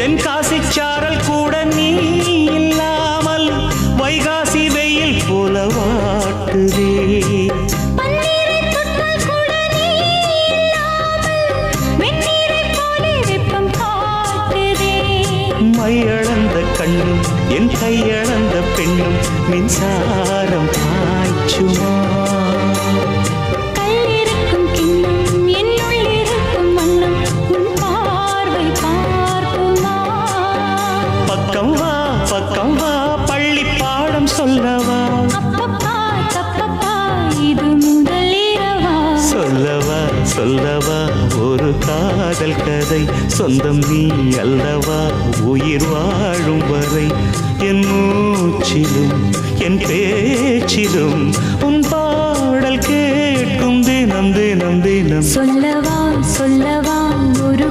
தென்காசி சாரல் கூட நீ இல்லாமல் வைகாசி வெயில் போல வாட்டுதே. மையளந்த கண்ணும் என் கையளந்த பெண்ணும் மின்சாரம் பாய்ச்சுமா. கல்லிருக்கும் கிண்ணம் என்னுள் இருக்கும் வண்ணம் உன் பார்வை பார்க்குமா. பக்கம் வா பள்ளி பாடம் சொல்லவா. அப்பப்பா தப்பப்பா இது முதல் இரவா. சொல்லவா ஒரு காதல் கதை. சொந்தம் நீ அல்லவா உயிர் வாழும் வரை. என் மூச்சிலும் என் பேச்சிலும் உன் பாடல் கேட்கும் தினம் தினம் தினம். சொல்லவா ஒரு